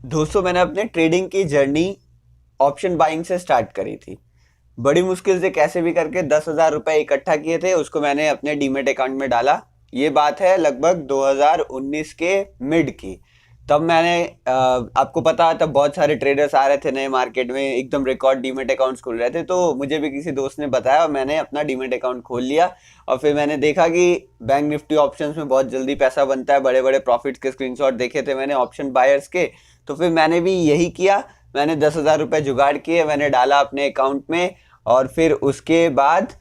दोस्तों मैंने अपने ट्रेडिंग की जर्नी ऑप्शन बाइंग से स्टार्ट करी थी। बड़ी मुश्किल से कैसे भी करके 10,000 रुपए इकट्ठा किए थे, उसको मैंने अपने डीमेट अकाउंट में डाला। ये बात है लगभग 2019 के मिड की। तब मैंने आपको पता है, तब बहुत सारे ट्रेडर्स आ रहे थे नए मार्केट में, एकदम रिकॉर्ड डीमेट अकाउंट्स खुल रहे थे। तो मुझे भी किसी दोस्त ने बताया और मैंने अपना डीमेट अकाउंट खोल लिया। और फिर मैंने देखा कि बैंक निफ्टी ऑप्शंस में बहुत जल्दी पैसा बनता है। बड़े बड़े प्रॉफिट्स के स्क्रीनशॉट देखे थे मैंने ऑप्शन बायर्स के। तो फिर मैंने भी यही किया। मैंने 10,000 रुपये जुगाड़ किए, मैंने डाला अपने अकाउंट में। और फिर उसके बाद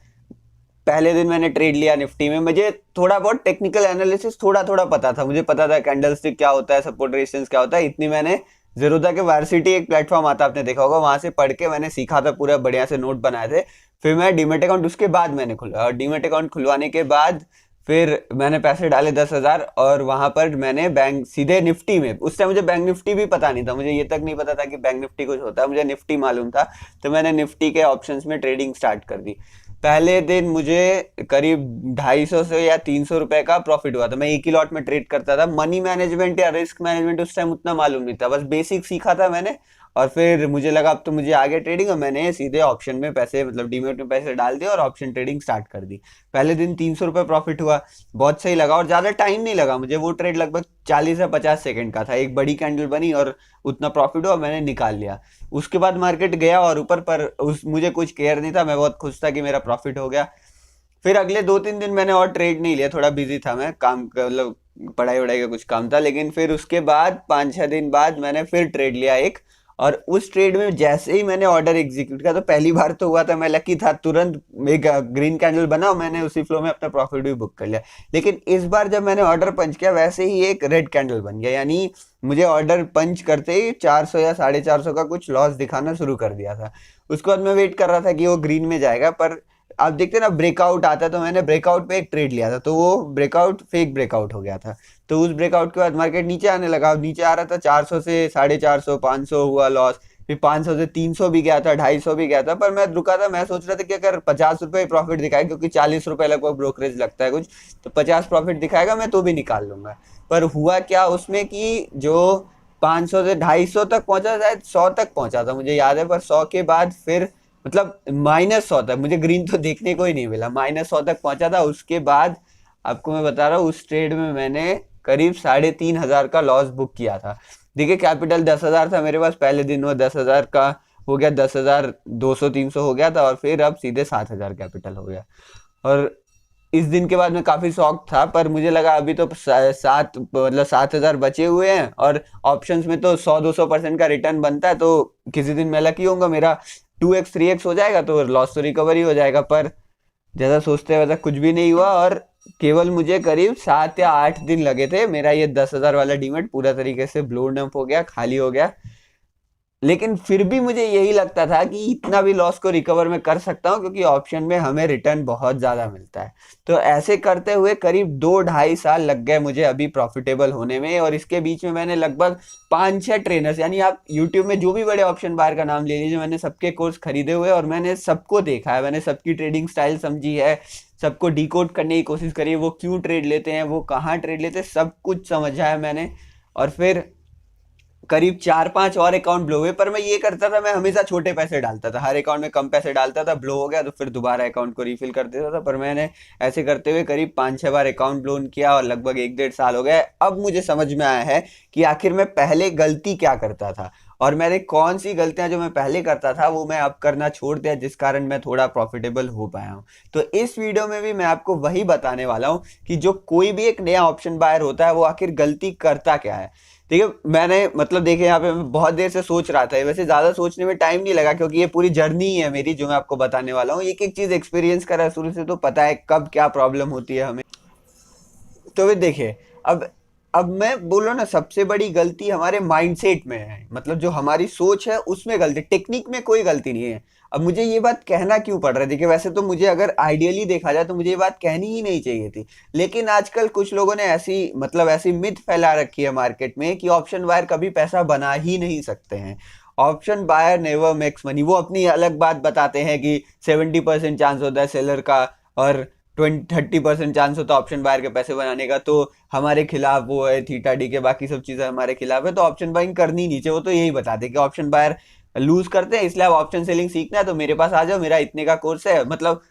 पहले दिन मैंने ट्रेड लिया निफ्टी में। मुझे थोड़ा बहुत टेक्निकल एनालिसिस थोड़ा थोड़ा पता था। मुझे पता था कैंडल स्टिक क्या होता है, सपोर्ट रेजिस्टेंस क्या होता है, इतनी मैंने ज़ेरोधा के वार्सिटी एक प्लेटफॉर्म आता, आपने देखा होगा, वहां से पढ़ के मैंने सीखा था, पूरा बढ़िया से नोट बनाए थे। फिर मैं डीमेट अकाउंट उसके बाद मैंने खुला, और डीमेट अकाउंट खुलवाने के बाद फिर मैंने पैसे डाले 10,000, और वहां पर मैंने बैंक सीधे निफ्टी में, उस टाइम मुझे बैंक निफ्टी भी पता नहीं था, मुझे ये तक नहीं पता था कि बैंक निफ्टी कुछ होता है, मुझे निफ्टी मालूम था। तो मैंने निफ्टी के ऑप्शंस में ट्रेडिंग स्टार्ट कर दी। पहले दिन मुझे करीब 250 से या 300 रुपए का प्रॉफिट हुआ था। मैं एक ही लॉट में ट्रेड करता था। मनी मैनेजमेंट या रिस्क मैनेजमेंट उस टाइम उतना मालूम नहीं था, बस बेसिक सीखा था मैंने। और फिर मुझे लगा अब तो मुझे आगे ट्रेडिंग, और मैंने सीधे ऑप्शन में पैसे, मतलब डीमेट में पैसे डाल दिए और ऑप्शन ट्रेडिंग स्टार्ट कर दी। पहले दिन 300 रुपये प्रॉफिट हुआ, बहुत सही लगा। और ज़्यादा टाइम नहीं लगा मुझे, वो ट्रेड लगभग 40 या 50 सेकंड का था। एक बड़ी कैंडल बनी और उतना प्रॉफिट हुआ, मैंने निकाल लिया। उसके बाद मार्केट गया और ऊपर, पर उस मुझे कुछ केयर नहीं था, मैं बहुत खुश था कि मेरा प्रॉफिट हो गया। फिर अगले 2-3 दिन मैंने और ट्रेड नहीं लिया, थोड़ा बिजी था मैं, काम मतलब पढ़ाई वढ़ाई का कुछ काम था। लेकिन फिर उसके बाद 5-6 दिन बाद मैंने फिर ट्रेड लिया एक। और उस ट्रेड में जैसे ही मैंने ऑर्डर एग्जीक्यूट किया, तो पहली बार तो हुआ था, मैं लकी था, तुरंत एक ग्रीन कैंडल बना, मैंने उसी फ्लो में अपना प्रॉफिट भी बुक कर लिया। लेकिन इस बार जब मैंने ऑर्डर पंच किया, वैसे ही एक रेड कैंडल बन गया, यानी मुझे ऑर्डर पंच करते ही 400 या 450 का कुछ लॉस दिखाना शुरू कर दिया था। उसके बाद मैं वेट कर रहा था कि वो ग्रीन में जाएगा, पर आप देखते हैं ना ब्रेकआउट आता है, तो मैंने ब्रेकआउट पे एक ट्रेड लिया था, तो वो ब्रेकआउट फेक ब्रेकआउट हो गया था। तो उस ब्रेकआउट के बाद मार्केट नीचे आने लगा, नीचे आ रहा था 400 से 450, 500 हुआ लॉस। फिर 500 से 300 भी गया था, 250 भी गया था, पर मैं रुका था। मैं सोच रहा था कि अगर 50 रुपये प्रॉफिट दिखाए, क्योंकि 40 रुपये लगभग ब्रोकरेज लगता है कुछ, तो 50 प्रॉफिट दिखाएगा मैं तो भी निकाल लूंगा। पर हुआ क्या उसमें कि जो 500 से 250 तक पहुंचा, शायद 100 तक पहुंचा था मुझे याद है, पर 100 के बाद फिर मतलब -100 तक, मुझे ग्रीन तो देखने को ही नहीं मिला, -100 तक पहुंचा था। उसके बाद आपको मैं बता रहा हूँ, उस ट्रेड में मैंने करीब 3,500 का लॉस बुक किया था। देखिए कैपिटल 10,000 था मेरे पास, पहले दिन वो 10,000 का हो गया, 10,200-300 हो गया था, और फिर अब सीधे 7,000 कैपिटल हो गया। और इस दिन के बाद मैं काफी शॉक था, पर मुझे लगा अभी तो 7,000 बचे हुए हैं, और ऑप्शंस में तो 100-200% का रिटर्न बनता है, तो किसी दिन मैं लकी होऊंगा, मेरा 2x 3x हो जाएगा, तो लॉस तो रिकवरी हो जाएगा। पर जैसा सोचते हैं वैसा कुछ भी नहीं हुआ, और केवल मुझे करीब 7 या 8 दिन लगे थे, मेरा ये 10,000 वाला डीमेट पूरा तरीके से ब्लोन अप हो गया, खाली हो गया। लेकिन फिर भी मुझे यही लगता था कि इतना भी लॉस को रिकवर मैं कर सकता हूँ, क्योंकि ऑप्शन में हमें रिटर्न बहुत ज़्यादा मिलता है। तो ऐसे करते हुए करीब 2-2.5 साल लग गए मुझे अभी प्रॉफिटेबल होने में। और इसके बीच में मैंने लगभग 5-6 ट्रेनर्स, यानी आप यूट्यूब में जो भी बड़े ऑप्शन बायर का नाम ले लीजिए, मैंने सबके कोर्स खरीदे हुए, और मैंने सबको देखा है, मैंने सबकी ट्रेडिंग स्टाइल समझी है, सबको डिकोड करने की कोशिश करी है, वो क्यों ट्रेड लेते हैं, वो कहाँ ट्रेड लेते हैं, सब कुछ समझा है मैंने। और फिर करीब 4-5 और अकाउंट ब्लो हुए, पर मैं ये करता था, मैं हमेशा छोटे पैसे डालता था, हर अकाउंट में कम पैसे डालता था, ब्लो हो गया तो फिर दोबारा अकाउंट को रिफिल कर देता था। पर मैंने ऐसे करते हुए करीब 5-6 बार अकाउंट ब्लोन किया, और लगभग 1-1.5 साल हो गए। अब मुझे समझ में आया है कि आखिर मैं पहले गलती क्या करता था, और मैंने कौन सी गलतियां जो मैं पहले करता था वो मैं अब करना छोड़ दिया, जिस कारण मैं थोड़ा प्रॉफिटेबल हो पाया हूँ। तो इस वीडियो में भी मैं आपको वही बताने वाला हूँ कि जो कोई भी एक नया ऑप्शन बायर होता है, वो आखिर गलती करता क्या है। देखिए मैंने मतलब देखिए यहाँ पे मैं बहुत देर से सोच रहा था, वैसे ज़्यादा सोचने में टाइम नहीं लगा, क्योंकि ये पूरी जर्नी ही है मेरी जो मैं आपको बताने वाला हूँ। एक एक चीज़ एक्सपीरियंस करा है शुरू से, तो पता है कब क्या प्रॉब्लम होती है हमें। तो वे देखिए, अब मैं बोल रहा हूँ ना, सबसे बड़ी गलती हमारे माइंडसेट में है, मतलब जो हमारी सोच है उसमें गलती, टेक्निक में कोई गलती नहीं है। अब मुझे ये बात कहना क्यों पड़ रहा है, देखिए वैसे तो मुझे अगर आइडियली देखा जाए तो मुझे ये बात कहनी ही नहीं चाहिए थी, लेकिन आजकल कुछ लोगों ने ऐसी मतलब ऐसी मिथ फैला रखी है मार्केट में कि ऑप्शन बायर कभी पैसा बना ही नहीं सकते हैं। Option buyer never makes money, वो अपनी अलग बात बताते हैं कि 70% चांस होता है सेलर का, और 20-30% चांस होता है ऑप्शन बायर के पैसे बनाने का, तो हमारे खिलाफ वो है, थीटा डी के बाकी सब चीजें हमारे खिलाफ है, तो ऑप्शन बाइंग करनी नहीं चाहिए। वो तो यही बताते कि ऑप्शन बायर लूज करते हैं, इसलिए आप ऑप्शन सेलिंग सीखना है तो मेरे पास आ जाओ, मेरा इतने का कोर्स है। मतलब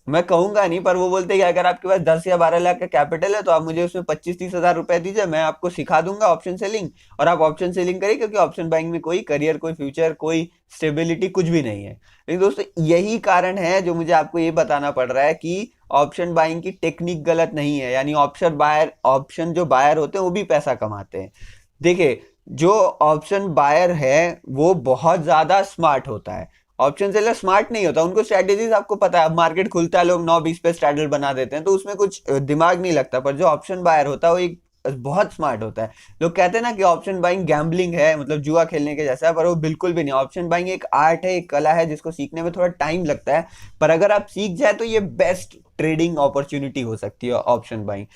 मैं कहूंगा नहीं, पर वो बोलते हैं कि अगर आपके पास 10 या 12 लाख का कैपिटल है तो आप मुझे उसमें 25-30 हजार रुपए दीजिए, मैं आपको सिखा दूंगा ऑप्शन सेलिंग, और आप ऑप्शन सेलिंग करिए, क्योंकि ऑप्शन बाइंग में कोई करियर, कोई फ्यूचर, कोई स्टेबिलिटी कुछ भी नहीं है। लेकिन दोस्तों यही कारण है जो मुझे आपको ये बताना पड़ रहा है कि ऑप्शन बाइंग की टेक्निक गलत नहीं है, यानी ऑप्शन जो बायर होते हैं वो भी पैसा कमाते हैं। देखिए, जो ऑप्शन बायर है वो बहुत ज्यादा स्मार्ट होता है, ऑप्शन सेलर स्मार्ट नहीं होता। उनको स्ट्रेटेजीज आपको पता है, अब मार्केट खुलता है लोग 9-20 पे स्ट्रैडल बना देते हैं, तो उसमें कुछ दिमाग नहीं लगता। पर जो ऑप्शन बायर होता है वो एक बहुत स्मार्ट होता है। लोग कहते हैं ना कि ऑप्शन बाइंग गैम्बलिंग है, मतलब जुआ खेलने के जैसा है, पर वो बिल्कुल भी नहीं। ऑप्शन बाइंग एक आर्ट है, एक कला है, जिसको सीखने में थोड़ा टाइम लगता है, पर अगर आप सीख जाए तो ये बेस्ट ट्रेडिंग अपॉर्चुनिटी हो सकती है ऑप्शन बाइंग।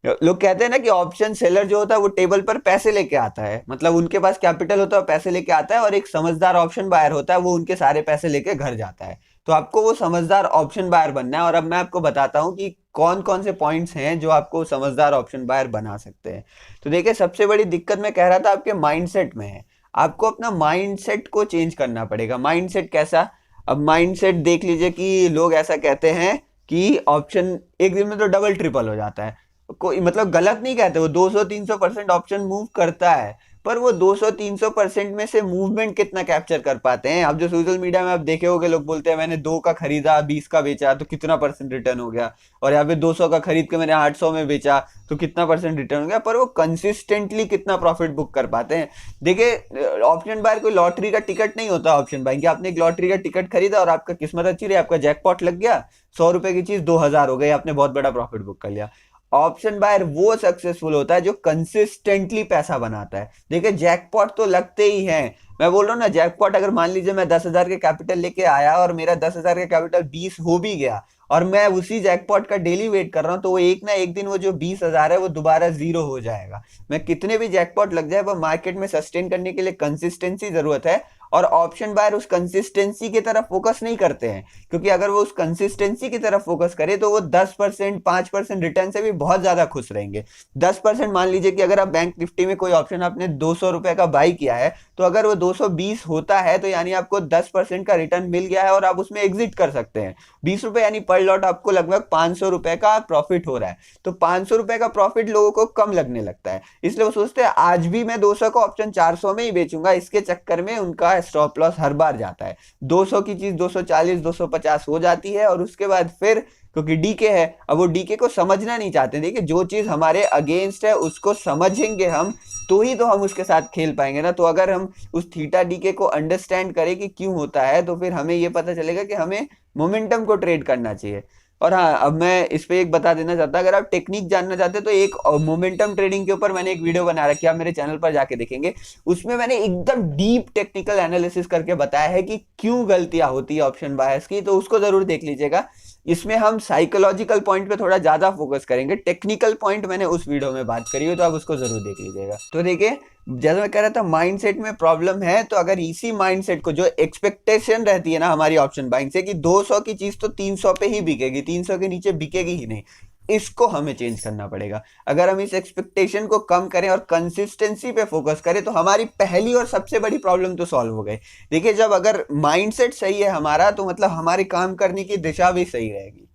लोग कहते हैं ना कि ऑप्शन सेलर जो होता है वो टेबल पर पैसे लेके आता है, मतलब उनके पास कैपिटल होता है, पैसे लेके आता है, और एक समझदार ऑप्शन बायर होता है, वो उनके सारे पैसे लेके घर जाता है। तो आपको वो समझदार ऑप्शन बायर बनना है, और अब मैं आपको बताता हूं कि कौन कौन से पॉइंट्स हैं जो आपको समझदार ऑप्शन बायर बना सकते हैं। तो देखिए, सबसे बड़ी दिक्कत मैं कह रहा था आपके माइंडसेट में है। आपको अपना माइंडसेट को चेंज करना पड़ेगा। माइंडसेट कैसा? अब माइंडसेट देख लीजिए कि लोग ऐसा कहते हैं कि ऑप्शन एक दिन में तो डबल ट्रिपल हो जाता है। कोई मतलब गलत नहीं कहते, वो 200-300% ऑप्शन मूव करता है, पर वो 200-300% में से मूवमेंट कितना कैप्चर कर पाते हैं। आप जो सोशल मीडिया में आप देखे होंगे, लोग बोलते हैं मैंने 2 का खरीदा 20 का बेचा तो कितना परसेंट रिटर्न हो गया, और यहाँ पे 200 का खरीद के मैंने 800 में बेचा तो कितना परसेंट रिटर्न हो गया, पर वो कंसिस्टेंटली कितना प्रॉफिट बुक कर पाते हैं। देखिए, ऑप्शन बायर कोई लॉटरी का टिकट नहीं होता। ऑप्शन बाइंग, आपने एक लॉटरी का टिकट खरीदा और आपका किस्मत अच्छी रही, आपका जैकपॉट लग गया, 100 रुपए की चीज 2000 हो गई, आपने बहुत बड़ा प्रॉफिट बुक कर लिया। ऑप्शन बायर वो सक्सेसफुल होता है जो कंसिस्टेंटली पैसा बनाता है। देखिए, जैकपॉट तो लगते ही हैं। मैं बोल रहा हूँ ना, जैकपॉट अगर मान लीजिए मैं 10,000 के कैपिटल लेके आया और मेरा 10,000 का कैपिटल 20 हो भी गया, और मैं उसी जैकपॉट का डेली वेट कर रहा हूँ, तो वो एक ना एक दिन वो जो 20,000 है वो दोबारा जीरो हो जाएगा। मैं कितने भी जैकपॉट लग जाए, वो मार्केट में सस्टेन करने के लिए कंसिस्टेंसी जरूरत है, और ऑप्शन बायर उस कंसिस्टेंसी की तरफ फोकस नहीं करते हैं, क्योंकि अगर वो उस कंसिस्टेंसी की तरफ फोकस करे तो वो 10%, 5% रिटर्न से भी बहुत ज्यादा खुश रहेंगे। 10% मान लीजिए कि अगर आप बैंक निफ्टी में कोई ऑप्शन आपने 200 रुपए का बाई किया है, तो अगर वो 220 होता है तो यानी आपको 10% का रिटर्न मिल गया है और आप उसमें एग्जिट कर सकते हैं। 20 रुपए यानी पर लॉट आपको लगभग 500 रुपए का प्रॉफिट हो रहा है। तो 500 रुपए का प्रॉफिट लोगों को कम लगने लगता है, इसलिए वो सोचते हैं आज भी मैं 200 का ऑप्शन 400 में ही बेचूंगा। इसके चक्कर में उनका स्टॉप लॉस हर बार जाता है, 200 की चीज 240, 250 हो जाती है, और उसके बाद फिर क्योंकि डीके है, अब वो डीके को समझना नहीं चाहते। देखिए, जो चीज हमारे अगेंस्ट है उसको समझेंगे हम, तो ही तो हम उसके साथ खेल पाएंगे ना। तो अगर हम उस थीटा डीके को अंडरस्टैंड करें कि क्यों होता है, तो फिर हमें ये पता चलेगा कि हमें मोमेंटम को ट्रेड करना चाहिए। और हाँ, अब मैं इस पे एक बता देना चाहता, अगर आप टेक्निक जानना चाहते हैं तो एक मोमेंटम ट्रेडिंग के ऊपर मैंने एक वीडियो बना रखी है, आप मेरे चैनल पर जाके देखेंगे। उसमें मैंने एकदम डीप टेक्निकल एनालिसिस करके बताया है कि क्यों गलतियां होती है ऑप्शन बायर्स की, तो उसको जरूर देख लीजिएगा। इसमें हम साइकोलॉजिकल पॉइंट पे थोड़ा ज्यादा फोकस करेंगे, टेक्निकल पॉइंट मैंने उस वीडियो में बात करी है, तो आप उसको जरूर देख लीजिएगा। तो देखिए, जैसे मैं कह रहा था माइंडसेट में प्रॉब्लम है, तो अगर इसी माइंडसेट को, जो एक्सपेक्टेशन रहती है ना हमारी ऑप्शन बाइंग से कि 200 की चीज तो 300 पे ही बिकेगी, 300 के नीचे बिकेगी ही नहीं, इसको हमें चेंज करना पड़ेगा। अगर हम इस एक्सपेक्टेशन को कम करें और कंसिस्टेंसी पे फोकस करें, तो हमारी पहली और सबसे बड़ी प्रॉब्लम तो सॉल्व हो गई। देखिए, जब अगर माइंडसेट सही है हमारा, तो मतलब हमारे काम करने की दिशा भी सही रहेगी।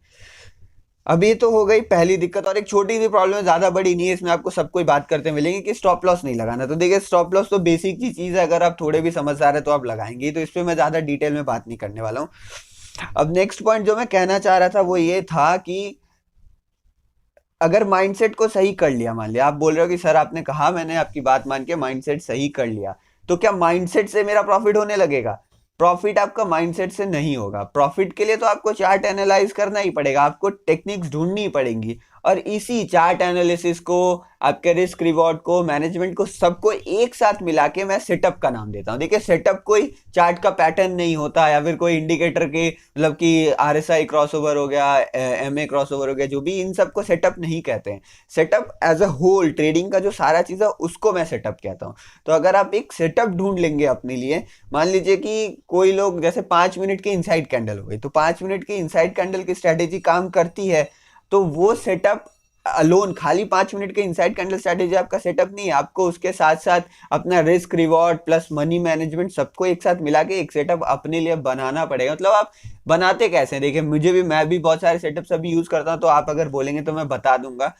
अब ये तो हो गई पहली दिक्कत, और एक छोटी सी प्रॉब्लम है, ज्यादा बड़ी नहीं है, इसमें आपको सब कोई बात करते मिलेंगे कि स्टॉप लॉस नहीं लगाना। तो देखिए, स्टॉप लॉस तो बेसिक की चीज है, अगर आप थोड़े भी समझदार है तो आप लगाएंगे, तो इस पे मैं ज्यादा डिटेल में बात नहीं करने वाला हूँ। अब नेक्स्ट पॉइंट जो मैं कहना चाह रहा था वो ये था कि अगर माइंडसेट को सही कर लिया, मान लिया आप बोल रहे हो कि सर आपने कहा, मैंने आपकी बात मान के माइंडसेट सही कर लिया, तो क्या माइंडसेट से मेरा प्रॉफिट होने लगेगा? प्रॉफिट आपका माइंडसेट से नहीं होगा। प्रॉफिट के लिए तो आपको चार्ट एनालाइज करना ही पड़ेगा, आपको टेक्निक्स ढूंढनी पड़ेंगी, और इसी चार्ट एनालिसिस को, आपके रिस्क रिवॉर्ड को, मैनेजमेंट को, सबको एक साथ मिला के मैं सेटअप का नाम देता हूं। देखिए, सेटअप कोई चार्ट का पैटर्न नहीं होता, या फिर कोई इंडिकेटर के, मतलब कि आरएसआई क्रॉसओवर हो गया, एमए क्रॉसओवर हो गया, जो भी, इन सबको सेटअप नहीं कहते हैं। Setup as a whole trading का जो सारा चीज है उसको मैं सेटअप कहता हूं। तो अगर आप एक सेटअप ढूंढ लेंगे अपने लिए, मान लीजिए कि कोई लोग जैसे 5 मिनट की इनसाइड कैंडल हो गई, तो 5 मिनट की इनसाइड कैंडल की स्ट्रेटेजी काम करती है। तो वो सेटअप अलोन खाली 5 मिनट के इनसाइड कैंडल स्ट्रैटेजी आपका सेटअप नहीं है, आपको उसके साथ साथ अपना risk reward plus money management सबको एक साथ मिला के एक सेटअप अपने लिए बनाना पड़ेगा। मतलब आप बनाते कैसे हैं, देखिए मैं भी बहुत सारे सेटअप्स अभी यूज करता हूँ, तो आप अगर बोलेंगे तो मैं बता दूंगा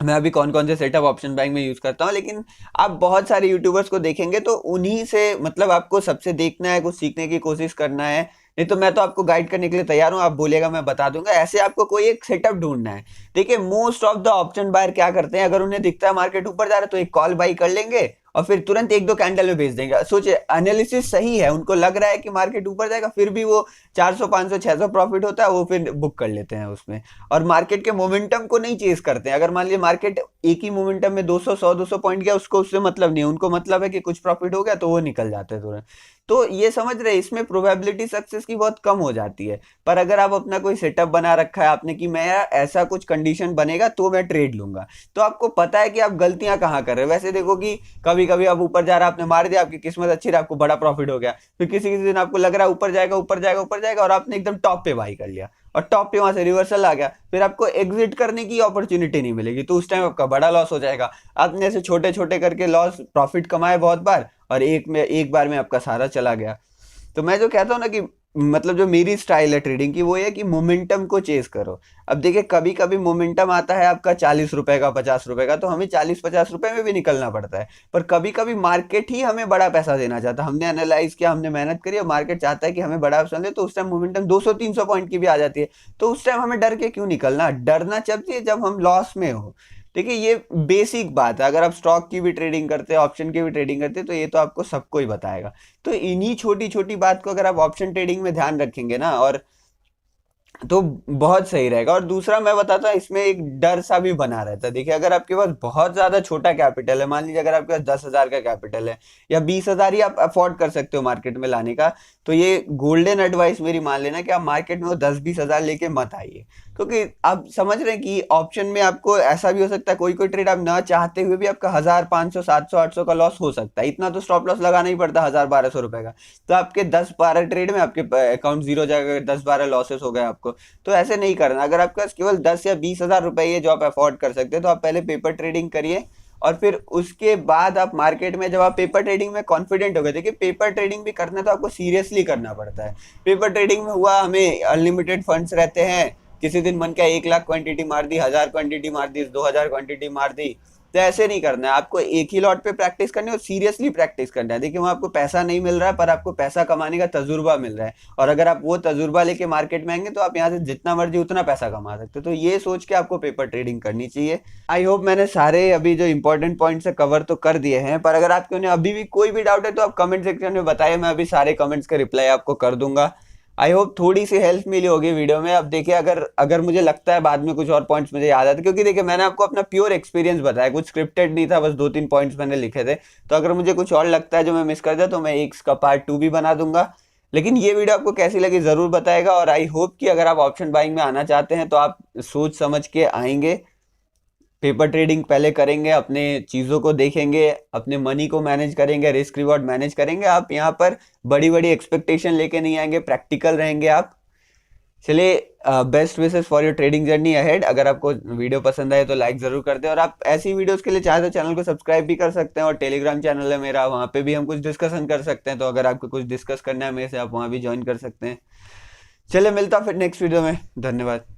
मैं अभी कौन कौन से सेटअप ऑप्शन बैंक में यूज करता हूँ। लेकिन आप बहुत सारे यूट्यूबर्स को देखेंगे तो उन्हीं से मतलब आपको सबसे देखना है, कुछ सीखने की कोशिश करना है। नहीं तो मैं तो आपको गाइड करने के लिए तैयार हूँ, आप बोलिएगा मैं बता दूंगा। ऐसे आपको कोई एक सेटअप ढूंढना है। देखिए most of the option buyer क्या करते हैं, अगर उन्हें दिखता है मार्केट ऊपर जा रहा है तो एक कॉल बाई कर लेंगे और फिर तुरंत एक दो कैंडल में बेच देंगे। सोचिए एनालिसिस सही है, उनको लग रहा है कि मार्केट ऊपर जाएगा, फिर भी वो 400 500 600 प्रॉफिट होता है, वो फिर बुक कर लेते हैं उसमें। और मार्केट के मोमेंटम को नहीं चेस करते हैं। अगर मान लीजिए मार्केट एक ही मोमेंटम में 200 100 200 पॉइंट गया, उसको उससे मतलब नहीं है, उनको मतलब है कि कुछ प्रॉफिट हो गया तो वो निकल जाते हैं तुरंत। तो ये समझ रहे हैं, इसमें प्रोबेबिलिटी सक्सेस की बहुत कम हो जाती है। पर अगर आप अपना कोई सेटअप बना रखा है आपने कि मैं ऐसा कुछ कंडीशन बनेगा तो मैं ट्रेड लूंगा, तो आपको पता है कि आप गलतियां कहाँ कर रहे हो। वैसे देखो कि कभी कभी आप ऊपर जा रहा है, आपने मार दिया, आपकी किस्मत अच्छी रही, आपको बड़ा प्रॉफिट हो गया। फिर किसी किसी दिन आपको लग रहा है ऊपर जाएगा ऊपर जाएगा ऊपर जाएगा, और आपने एकदम टॉप पे बाई कर लिया और टॉप पे वहां से रिवर्सल आ गया, फिर आपको एग्जिट करने की अपॉर्चुनिटी नहीं मिलेगी, तो उस टाइम आपका बड़ा लॉस हो जाएगा। आपने ऐसे छोटे छोटे करके लॉस प्रॉफिट कमाए बहुत बार, और एक बार में आपका सारा चला गया। तो मैं जो कहता हूँ ना कि मतलब जो मेरी स्टाइल है ट्रेडिंग की, वो ये है कि मोमेंटम को चेस करो। अब देखिए कभी कभी मोमेंटम आता है आपका 40 रुपए का 50 रुपए का, तो हमें 40 50 रुपए में भी निकलना पड़ता है। पर कभी कभी मार्केट ही हमें बड़ा पैसा देना चाहता है, हमने एनालाइज किया, हमने मेहनत करी और मार्केट चाहता है कि हमें बड़ा पैसा दे, तो उस टाइम मोमेंटम 200 300 पॉइंट की भी आ जाती है। तो उस टाइम हमें डर के क्यों निकलना, डरना चाहिए जब हम लॉस में हो। देखिए ये बेसिक बात है, अगर आप स्टॉक की भी ट्रेडिंग करते हैं ऑप्शन की भी ट्रेडिंग करते हैं तो ये तो आपको सबको ही बताएगा। तो इन्हीं छोटी छोटी बात को अगर आप ऑप्शन ट्रेडिंग में ध्यान रखेंगे ना, और तो बहुत सही रहेगा। और दूसरा मैं बताता हूँ, इसमें एक डर सा भी बना रहता है। देखिए अगर आपके पास बहुत ज्यादा छोटा कैपिटल है, मान लीजिए अगर आपके पास 10,000 का कैपिटल है या 20,000 ही आप अफोर्ड कर सकते हो मार्केट में लाने का, तो ये गोल्डन एडवाइस मेरी मान लेना कि आप मार्केट में वो 10-20 हजार लेके मत आइए। क्योंकि आप समझ रहे हैं कि ऑप्शन में आपको ऐसा भी हो सकता है, कोई कोई ट्रेड आप ना चाहते हुए भी आपका 1,000 500 700 800 का लॉस हो सकता है। इतना तो स्टॉप लॉस लगाना ही पड़ता है 1,000 1200 रुपए का। तो आपके 10-12 ट्रेड में आपके अकाउंट जीरो हो जाएगा, 10-12 लॉसेस हो गए आपको। तो ऐसे नहीं करना। अगर आपके पास केवल 10 या 20 हजार रुपए ये जो आप अफोर्ड कर सकते हैं, तो आप पहले पेपर ट्रेडिंग करिए, और फिर उसके बाद आप मार्केट में जब आप पेपर ट्रेडिंग में कॉन्फिडेंट हो गए। देखिए पेपर ट्रेडिंग भी करना तो आपको सीरियसली करना पड़ता है। पेपर ट्रेडिंग में हुआ हमें अनलिमिटेड फंड्स रहते हैं, किसी दिन मन क्या 1 लाख क्वांटिटी मार दी, 1,000 क्वांटिटी मार दी, 2,000 क्वांटिटी मार दी। तो ऐसे नहीं करना है, आपको एक ही लॉट पे प्रैक्टिस करनी है और सीरियसली प्रैक्टिस करना है। देखिए वहाँ आपको पैसा नहीं मिल रहा है, पर आपको पैसा कमाने का तजुर्बा मिल रहा है, और अगर आप वो तजुर्बा लेके मार्केट में आएंगे तो आप यहाँ से जितना मर्जी उतना पैसा कमा सकते हो। तो ये सोच के आपको पेपर ट्रेडिंग करनी चाहिए। आई होप मैंने सारे अभी जो इंपॉर्टेंट पॉइंट्स है कवर तो कर दिए हैं, पर अगर आपके उन्हें अभी भी कोई भी डाउट है तो आप कमेंट सेक्शन में बताइए, मैं अभी सारे कमेंट्स का रिप्लाई आपको कर दूंगा। आई होप थोड़ी सी हेल्प मिली होगी वीडियो में। अब देखिए अगर अगर मुझे लगता है बाद में कुछ और पॉइंट्स मुझे याद आते, क्योंकि देखिए मैंने आपको अपना प्योर एक्सपीरियंस बताया, कुछ स्क्रिप्टेड नहीं था, बस 2-3 पॉइंट्स मैंने लिखे थे। तो अगर मुझे कुछ और लगता है जो मैं मिस कर दिया तो मैं एक का पार्ट 2 भी बना दूंगा। लेकिन ये वीडियो आपको कैसी लगी जरूर बताएगा, और आई होप कि अगर आप ऑप्शन बाइंग में आना चाहते हैं तो आप सोच समझ के आएंगे, पेपर ट्रेडिंग पहले करेंगे, अपने चीज़ों को देखेंगे, अपने मनी को मैनेज करेंगे, रिस्क रिवॉर्ड मैनेज करेंगे। आप यहाँ पर बड़ी बड़ी एक्सपेक्टेशन लेके नहीं आएंगे, प्रैक्टिकल रहेंगे आप। चलिए best wishes for your trading journey ahead. अगर आपको वीडियो पसंद आए तो लाइक जरूर कर दें, और आप ऐसी वीडियोस के लिए चाहे तो चैनल को सब्सक्राइब भी कर सकते हैं, और टेलीग्राम चैनल है मेरा, वहाँ पे भी हम कुछ डिस्कशन कर सकते हैं। तो अगर आपको कुछ डिस्कस करना है मेरे से, आप वहाँ भी ज्वाइन कर सकते हैं। चलिए मिलता फिर नेक्स्ट वीडियो में, धन्यवाद।